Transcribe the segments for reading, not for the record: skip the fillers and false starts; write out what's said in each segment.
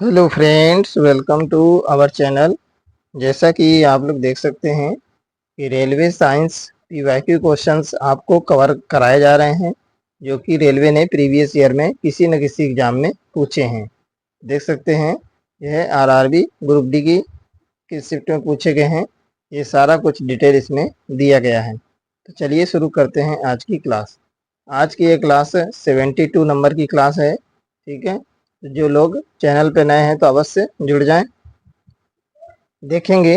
Hello friends, welcome to our channel. जैसा कि आप लोग देख सकते हैं कि रेलवे साइंस पीवाईक्यू क्वेश्चंस आपको कवर कराए जा रहे हैं, जो कि रेलवे ने प्रीवियस ईयर में किसी न किसी एग्जाम में पूछे हैं। देख सकते हैं, यह आरआरबी ग्रुप डी की किस शिफ्ट में पूछे गए हैं। ये सारा कुछ डिटेल इसमें दिया गया है। तो चलिए शुरू करते हैं आज की क्लास। आज की ये क्लास 72 नंबर की क्लास है। ठीक है, तो जो लोग चैनल पे नए हैं तो अवश्य जुड़ जाएं। देखेंगे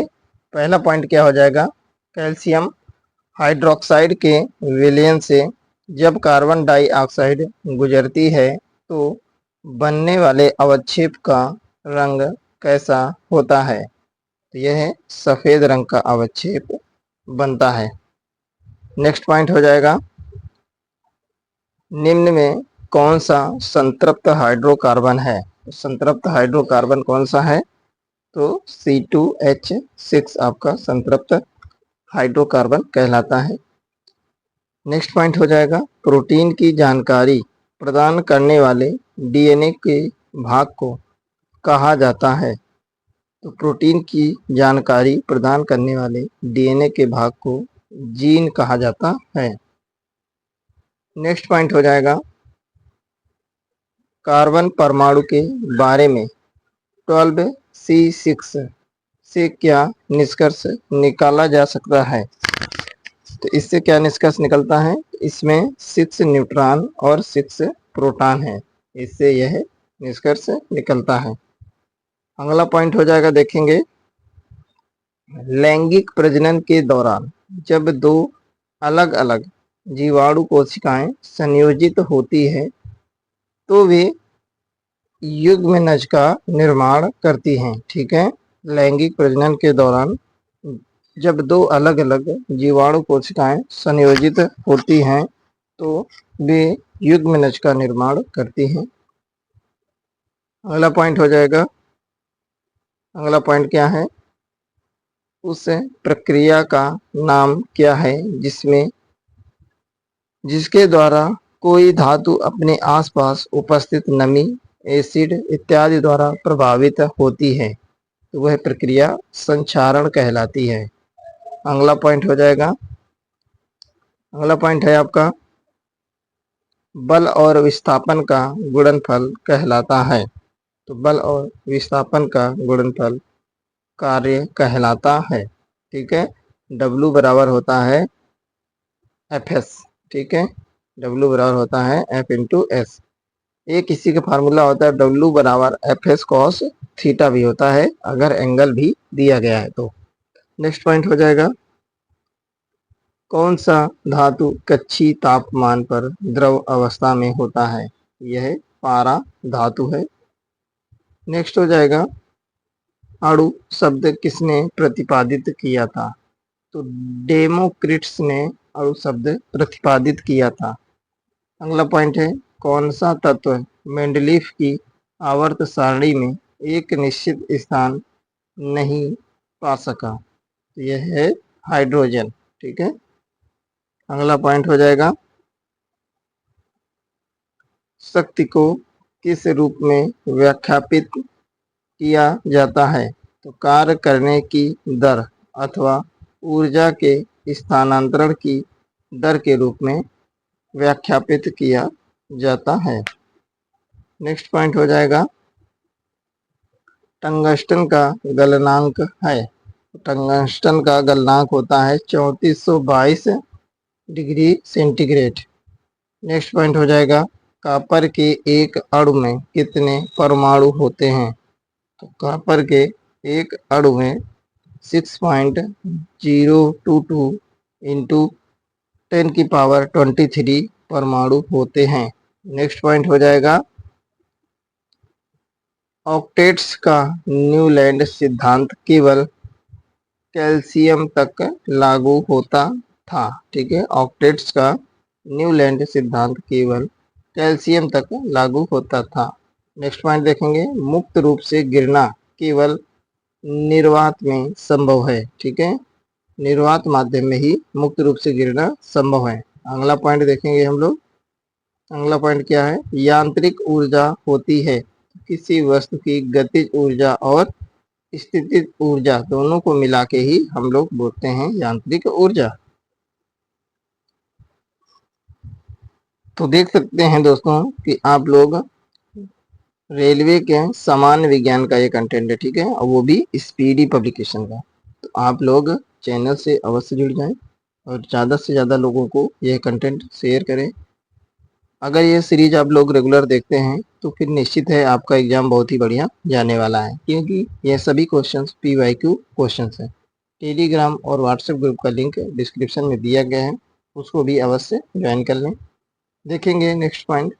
पहला पॉइंट क्या हो जाएगा। कैल्शियम हाइड्रोक्साइड के विलयन से जब कार्बन डाइऑक्साइड गुजरती है तो बनने वाले अवक्षेप का रंग कैसा होता है। तो यह सफ़ेद रंग का अवक्षेप बनता है। नेक्स्ट पॉइंट हो जाएगा, निम्न में कौन सा संतृप्त हाइड्रोकार्बन है। तो संतृप्त हाइड्रोकार्बन कौन सा है, तो C2H6 आपका संतृप्त हाइड्रोकार्बन कहलाता है। नेक्स्ट पॉइंट हो जाएगा, प्रोटीन की जानकारी प्रदान करने वाले डीएनए के भाग को कहा जाता है। तो प्रोटीन की जानकारी प्रदान करने वाले डीएनए के भाग को जीन कहा जाता है। नेक्स्ट पॉइंट हो जाएगा, कार्बन परमाणु के बारे में 12C6 से क्या निष्कर्ष निकाला जा सकता है। तो इससे क्या निष्कर्ष निकलता है, इसमें 6 न्यूट्रॉन और 6 प्रोटॉन है। इससे यह निष्कर्ष निकलता है। अगला पॉइंट हो जाएगा, देखेंगे लैंगिक प्रजनन के दौरान जब दो अलग अलग जीवाणु कोशिकाएं संयोजित होती है तो वे युग्मनज का निर्माण करती हैं। ठीक है, लैंगिक प्रजनन के दौरान जब दो अलग अलग जीवाणु कोशिकाएं संयोजित होती हैं तो वे युग्मनज का निर्माण करती हैं। अगला पॉइंट हो जाएगा, अगला पॉइंट क्या है, उस प्रक्रिया का नाम क्या है जिसके द्वारा कोई धातु अपने आसपास उपस्थित नमी, एसिड इत्यादि द्वारा प्रभावित होती है। तो वह प्रक्रिया संक्षारण कहलाती है। अगला पॉइंट हो जाएगा, अगला पॉइंट है आपका बल और विस्थापन का गुणनफल कहलाता है। तो बल और विस्थापन का गुणनफल कार्य कहलाता है। ठीक है, W बराबर होता है Fs। ठीक है, W बराबर होता है F इंटू एस। एक इसी का फार्मूला होता है W बराबर Fs cos थीटा भी होता है अगर एंगल भी दिया गया है तो। नेक्स्ट पॉइंट हो जाएगा, कौन सा धातु कच्ची तापमान पर द्रव अवस्था में होता है। यह पारा धातु है। नेक्स्ट हो जाएगा, अणु शब्द किसने प्रतिपादित किया था। तो डेमोक्रिट्स ने अणु शब्द प्रतिपादित किया था। अगला पॉइंट है, कौन सा तत्व मेंडलीफ की आवर्त सारणी में एक निश्चित स्थान नहीं पा सका। तो यह है हाइड्रोजन। ठीक है, अगला पॉइंट हो जाएगा, शक्ति को किस रूप में व्याख्यापित किया जाता है। तो कार्य करने की दर अथवा ऊर्जा के स्थानांतरण की दर के रूप में व्याख्यापित किया जाता है। नेक्स्ट पॉइंट हो जाएगा, टंगस्टन का गलनांक है। टंगस्टन का गलनांक होता है 3422 डिग्री सेंटीग्रेड। नेक्स्ट पॉइंट हो जाएगा, कॉपर के एक अणु में कितने परमाणु होते हैं। तो कॉपर के एक अणु में 6.022 इंटू 10⁻23 परमाणु होते हैं। नेक्स्ट पॉइंट हो जाएगा, ऑक्टेट्स का न्यूलैंड सिद्धांत केवल कैल्शियम तक लागू होता था। ठीक है, ऑक्टेट्स का न्यूलैंड सिद्धांत केवल कैल्शियम तक लागू होता था। नेक्स्ट पॉइंट देखेंगे, मुक्त रूप से गिरना केवल निर्वात में संभव है। ठीक है, निर्वात माध्यम में ही मुक्त रूप से गिरना संभव है। अगला पॉइंट देखेंगे हम लोग, अगला पॉइंट क्या है, यांत्रिक ऊर्जा होती है। किसी वस्तु की गतिज ऊर्जा और स्थितिज ऊर्जा दोनों को मिला के ही हम लोग बोलते हैं यांत्रिक ऊर्जा। तो देख सकते हैं दोस्तों कि आप लोग रेलवे के सामान्य विज्ञान का ये कंटेंट है, ठीक है, और वो भी स्पीडी पब्लिकेशन का। तो आप लोग चैनल से अवश्य जुड़ जाएं और ज़्यादा से ज़्यादा लोगों को यह कंटेंट शेयर करें। अगर ये सीरीज आप लोग रेगुलर देखते हैं तो फिर निश्चित है आपका एग्जाम बहुत ही बढ़िया जाने वाला है, क्योंकि ये सभी क्वेश्चंस PYQ क्वेश्चंस हैं। टेलीग्राम और व्हाट्सएप ग्रुप का लिंक डिस्क्रिप्शन में दिया गया है, उसको भी अवश्य ज्वाइन कर लें। देखेंगे नेक्स्ट पॉइंट,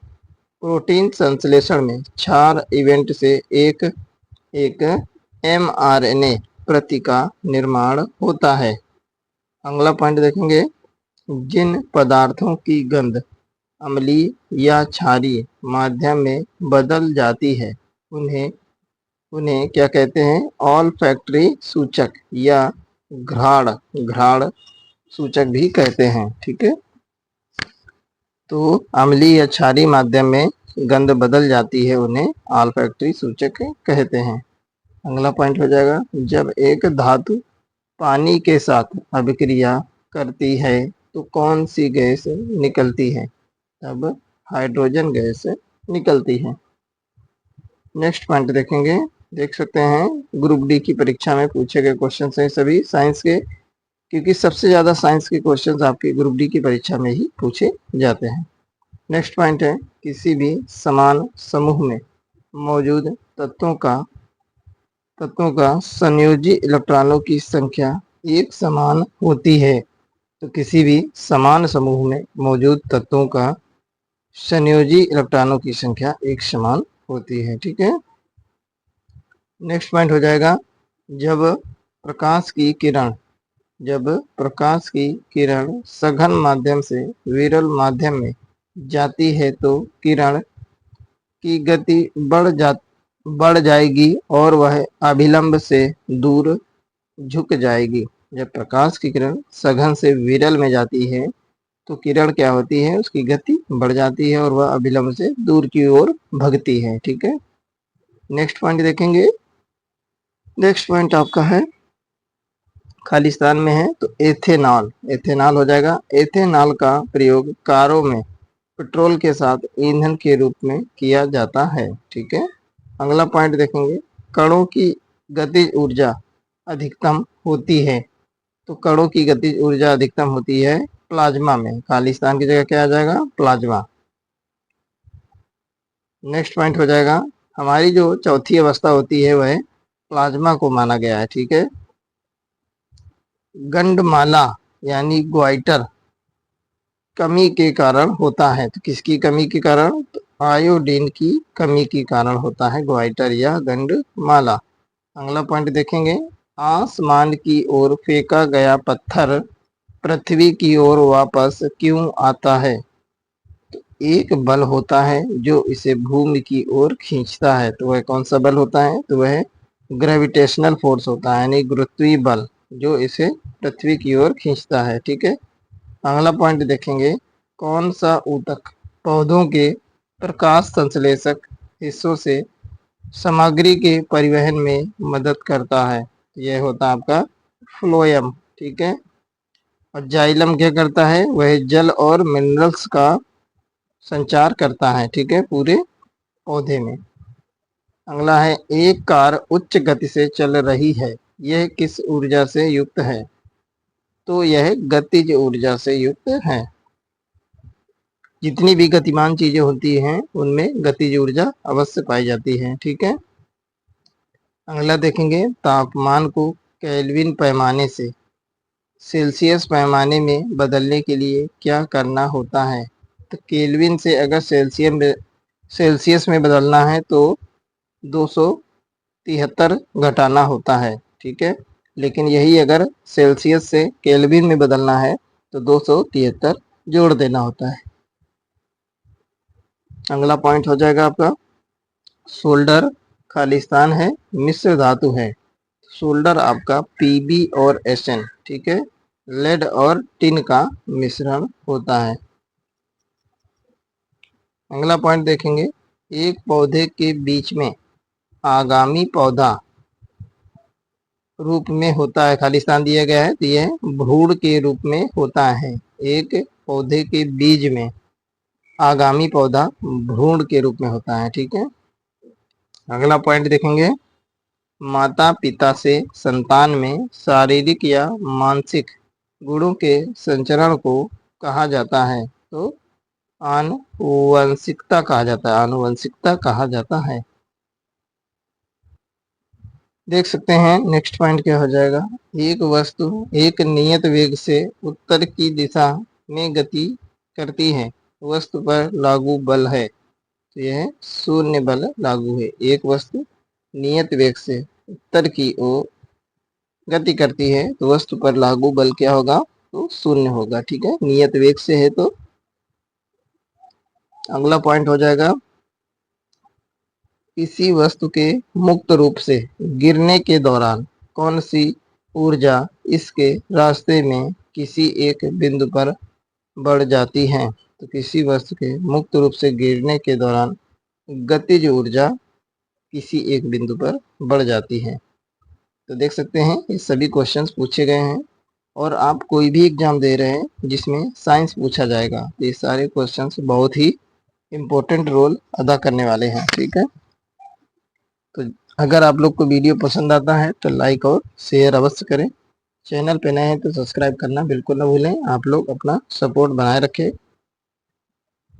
प्रोटीन संश्लेषण में क्षार इवेंट से एक mRNA प्रति का निर्माण होता है। अगला पॉइंट देखेंगे, जिन पदार्थों की गंध अम्लीय या क्षारीय माध्यम में बदल जाती है उन्हें क्या कहते हैं, ऑल्फैक्टरी सूचक या घ्राण सूचक भी कहते हैं, ठीक है। तो अम्लीय या क्षारीय माध्यम में गंध बदल जाती है उन्हें ऑल्फैक्टरी सूचक कहते हैं। अगला पॉइंट हो जाएगा, जब एक धातु पानी के साथ अभिक्रिया करती है तो कौन सी गैस निकलती है, तब हाइड्रोजन गैस निकलती है। नेक्स्ट पॉइंट देखेंगे, देख सकते हैं ग्रुप डी की परीक्षा में पूछे गए क्वेश्चन हैं सभी साइंस के, क्योंकि सबसे ज़्यादा साइंस के क्वेश्चंस आपके ग्रुप डी की परीक्षा में ही पूछे जाते हैं। नेक्स्ट पॉइंट है, किसी भी समान समूह में मौजूद तत्वों का संयोजी इलेक्ट्रॉनों की संख्या एक समान होती है। तो किसी भी समान समूह में मौजूद तत्वों का संयोजी इलेक्ट्रॉनों की संख्या एक समान होती है, ठीक है। नेक्स्ट पॉइंट हो जाएगा, जब प्रकाश की किरण सघन माध्यम से विरल माध्यम में जाती है तो किरण की गति बढ़ जाएगी और वह अभिलंब से दूर झुक जाएगी। जब प्रकाश की किरण सघन से विरल में जाती है तो किरण क्या होती है, उसकी गति बढ़ जाती है और वह अभिलंब से दूर की ओर भगती है, ठीक है। नेक्स्ट पॉइंट देखेंगे, नेक्स्ट पॉइंट आपका है खालिस्तान में है तो एथेनॉल हो जाएगा। एथेनॉल का प्रयोग कारों में पेट्रोल के साथ ईंधन के रूप में किया जाता है, ठीक है। अगला पॉइंट देखेंगे, कणों की गतिज ऊर्जा अधिकतम होती है तो कणों की गतिज ऊर्जा अधिकतम होती है प्लाज्मा में। खालिस्तान की जगह क्या आ जाएगा, प्लाज्मा। नेक्स्ट पॉइंट हो जाएगा, हमारी जो चौथी अवस्था होती है वह प्लाज्मा को माना गया है, ठीक है। गंडमाला यानी ग्वाइटर कमी के कारण होता है, तो किसकी कमी के कारण, तो आयोडीन की कमी के कारण होता है ग्वाइटर या गंडमाला। अगला पॉइंट देखेंगे, आसमान की ओर फेंका गया पत्थर पृथ्वी की ओर वापस क्यों आता है, तो एक बल होता है जो इसे भूमि की ओर खींचता है। तो वह कौन सा बल होता है, तो वह ग्रेविटेशनल फोर्स होता है, यानी गुरुत्वीय बल जो इसे पृथ्वी की ओर खींचता है, ठीक है। अगला पॉइंट देखेंगे, कौन सा ऊतक पौधों के प्रकाश संश्लेषक हिस्सों से सामग्री के परिवहन में मदद करता है, यह होता है आपका फ्लोएम, ठीक है। और जाइलम क्या करता है, वह जल और मिनरल्स का संचार करता है, ठीक है, पूरे पौधे में। अगला है, एक कार उच्च गति से चल रही है, यह किस ऊर्जा से युक्त है, तो यह गतिज ऊर्जा से युक्त है। जितनी भी गतिमान चीजें होती हैं उनमें गतिज ऊर्जा अवश्य पाई जाती है, ठीक है। अगला देखेंगे, तापमान को केल्विन पैमाने से सेल्सियस पैमाने में बदलने के लिए क्या करना होता है, तो केल्विन से अगर सेल्सियस में बदलना है तो 273 घटाना होता है, ठीक है। लेकिन यही अगर सेल्सियस से केल्विन में बदलना है तो 273 जोड़ देना होता है। अगला पॉइंट हो जाएगा आपका, सोल्डर खालिस्तान है, मिश्र धातु है। सोल्डर आपका Pb और Sn, ठीक है, लेड और टिन का मिश्रण होता है। अगला पॉइंट देखेंगे, एक पौधे के बीच में आगामी पौधा रूप में होता है, खाली स्थान दिया गया है तो यह भ्रूण के रूप में होता है। एक पौधे के बीज में आगामी पौधा भ्रूण के रूप में होता है। ठीक है, अगला पॉइंट देखेंगे, माता पिता से संतान में शारीरिक या मानसिक गुणों के संचरण को कहा जाता है, तो आनुवंशिकता कहा जाता है। आनुवंशिकता कहा जाता है। देख सकते हैं नेक्स्ट पॉइंट क्या हो जाएगा। एक वस्तु एक नियत वेग से उत्तर की दिशा में गति करती है, वस्तु पर लागू बल है, तो यह शून्य बल लागू है। एक वस्तु नियत वेग से उत्तर की ओर गति करती है तो वस्तु पर लागू बल क्या होगा, तो शून्य होगा। ठीक है, नियत वेग से है तो। अगला पॉइंट हो जाएगा, किसी वस्तु के मुक्त रूप से गिरने के दौरान कौन सी ऊर्जा इसके रास्ते में किसी एक बिंदु पर बढ़ जाती है, तो किसी वस्तु के मुक्त रूप से गिरने के दौरान गतिज ऊर्जा किसी एक बिंदु पर बढ़ जाती है। तो देख सकते हैं ये सभी क्वेश्चंस पूछे गए हैं, और आप कोई भी एग्जाम दे रहे हैं जिसमें साइंस पूछा जाएगा तो ये सारे क्वेश्चंस बहुत ही इम्पोर्टेंट रोल अदा करने वाले हैं। ठीक है, तो अगर आप लोग को वीडियो पसंद आता है तो लाइक और शेयर अवश्य करें। चैनल पे नए हैं तो सब्सक्राइब करना बिल्कुल ना भूलें। आप लोग अपना सपोर्ट बनाए रखें।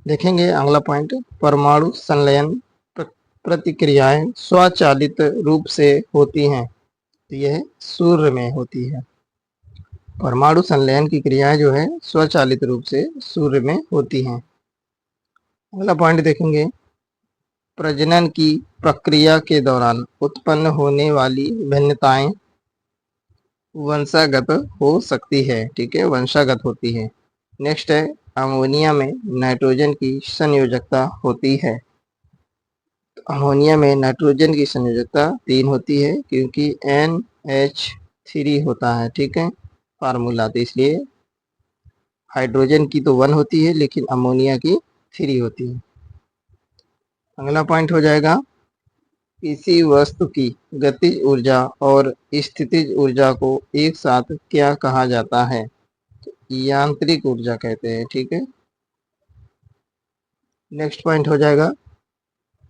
देखेंगे अगला पॉइंट, परमाणु संलयन प्रतिक्रियाएं स्वचालित रूप से होती हैं, तो यह सूर्य में होती है। परमाणु संलयन की क्रियाएं जो है स्वचालित रूप से सूर्य में होती हैं। अगला पॉइंट देखेंगे, प्रजनन की प्रक्रिया के दौरान उत्पन्न होने वाली भिन्नताएं वंशागत हो सकती है। ठीक है, वंशागत होती है। नेक्स्ट है, अमोनिया में नाइट्रोजन की संयोजकता होती है। तो अमोनिया में नाइट्रोजन की संयोजकता 3 होती है क्योंकि NH3 होता है। ठीक है, फार्मूला, तो इसलिए हाइड्रोजन की तो 1 होती है लेकिन अमोनिया की 3 होती है। अगला पॉइंट हो जाएगा, किसी वस्तु की गतिज ऊर्जा और स्थितिज ऊर्जा को एक साथ क्या कहा जाता है, तो यांत्रिक ऊर्जा कहते हैं। ठीक है, नेक्स्ट पॉइंट हो जाएगा,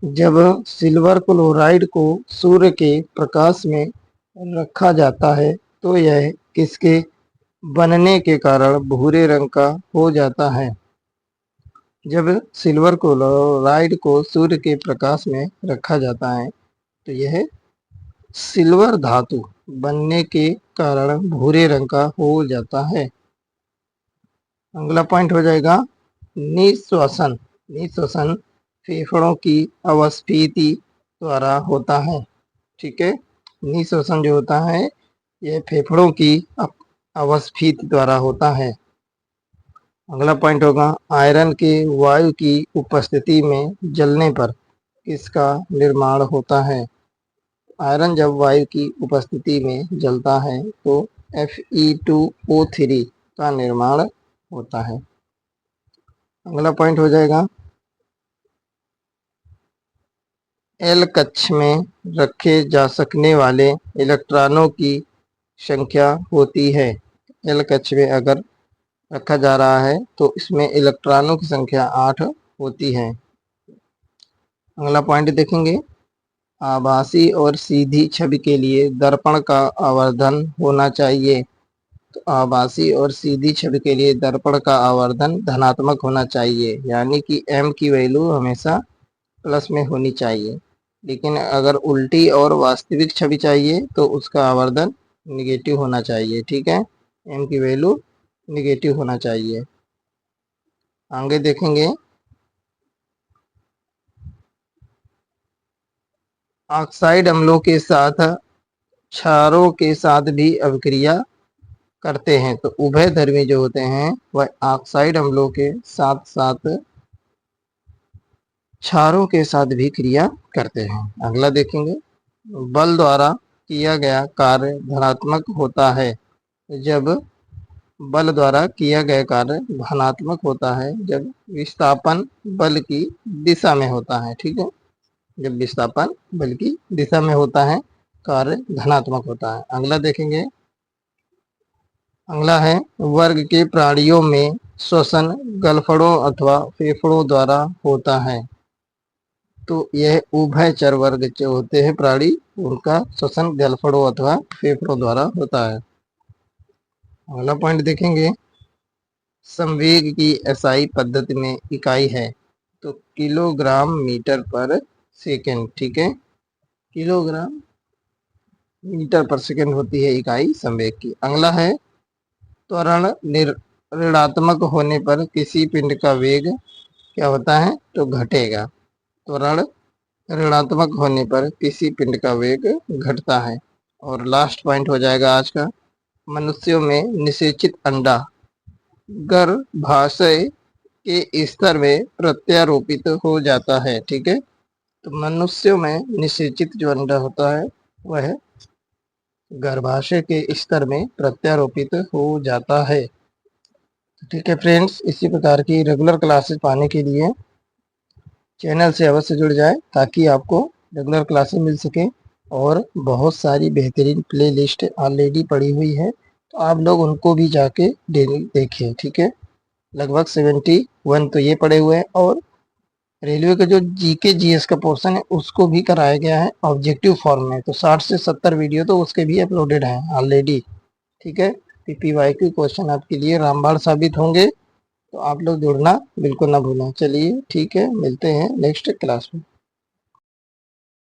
जब सिल्वर क्लोराइड को सूर्य के प्रकाश में रखा जाता है तो यह किसके बनने के कारण भूरे रंग का हो जाता है। जब सिल्वर क्लोराइड को सूर्य के प्रकाश में रखा जाता है तो यह सिल्वर धातु बनने के कारण भूरे रंग का हो जाता है। अगला पॉइंट हो जाएगा, निश्वसन। निश्वसन फेफड़ों की अवस्थिति द्वारा होता है। ठीक है, निश्वसन जो होता है यह फेफड़ों की अवस्थिति द्वारा होता है। अगला पॉइंट होगा, आयरन के वायु की उपस्थिति में जलने पर किसका निर्माण होता है। आयरन जब वायु की उपस्थिति में जलता है तो Fe2O3 का निर्माण होता है। अगला पॉइंट हो जाएगा, एल कक्ष में रखे जा सकने वाले इलेक्ट्रॉनों की संख्या होती है। एल कक्ष में अगर रखा जा रहा है तो इसमें इलेक्ट्रॉनों की संख्या 8 होती है। अगला पॉइंट देखेंगे, आभासी और सीधी छवि के लिए दर्पण का आवर्धन होना चाहिए। तो आभासी और सीधी छवि के लिए दर्पण का आवर्धन धनात्मक होना चाहिए, यानी कि m की वैल्यू हमेशा प्लस में होनी चाहिए। लेकिन अगर उल्टी और वास्तविक छवि चाहिए तो उसका आवर्धन निगेटिव होना चाहिए। ठीक है, m की वैल्यू निगेटिव होना चाहिए। आगे देखेंगे, ऑक्साइड अम्लों के साथ क्षारों के साथ भी अभिक्रिया करते हैं। तो उभयधर्मी जो होते हैं वह ऑक्साइड अम्लों के साथ साथ क्षारों के साथ भी क्रिया करते हैं। अगला देखेंगे, बल द्वारा किया गया कार्य धनात्मक होता है जब बल द्वारा किया गया कार्य धनात्मक होता है जब विस्थापन बल की दिशा में होता है। ठीक है, जब विस्थापन बल की दिशा में होता है कार्य धनात्मक होता है। अगला देखेंगे, अगला है वर्ग के प्राणियों में श्वसन गलफड़ों अथवा फेफड़ों द्वारा होता है। तो यह उभयचर वर्ग जो होते हैं प्राणी, उनका श्वसन गलफड़ों अथवा फेफड़ों द्वारा होता है। अगला पॉइंट देखेंगे, संवेग की एसआई पद्धति में इकाई है तो किलोग्राम मीटर पर सेकेंड। ठीक है, किलोग्राम मीटर पर सेकेंड होती है इकाई संवेग की। अगला है त्वरण ऋणात्मक होने पर किसी पिंड का वेग क्या होता है तो घटेगा। त्वरण ऋणात्मक होने पर किसी पिंड का वेग घटता है। और लास्ट पॉइंट हो जाएगा आज का, मनुष्यों में निषेचित अंडा गर्भाशय के स्तर में प्रत्यारोपित हो जाता है। ठीक है, तो मनुष्यों में निषेचित जो अंडा होता है वह गर्भाशय के स्तर में प्रत्यारोपित हो जाता है। ठीक है फ्रेंड्स, इसी प्रकार की रेगुलर क्लासेस पाने के लिए चैनल से अवश्य जुड़ जाए ताकि आपको रेगुलर क्लासेस मिल सके। और बहुत सारी बेहतरीन प्ले लिस्ट ऑलरेडी पड़ी हुई है, तो आप लोग उनको भी जाके डेली देखें। ठीक है, लगभग 71 तो ये पड़े हुए हैं और रेलवे का जो जीके जीएस का पोर्शन है उसको भी कराया गया है ऑब्जेक्टिव फॉर्म में। तो 60 से 70 वीडियो तो उसके भी अपलोडेड हैं ऑलरेडी। ठीक है, पीपीवाईक्यू क्वेश्चन आपके लिए रामबाण साबित होंगे, तो आप लोग जुड़ना बिल्कुल ना भूलें। चलिए ठीक है, मिलते हैं नेक्स्ट क्लास में।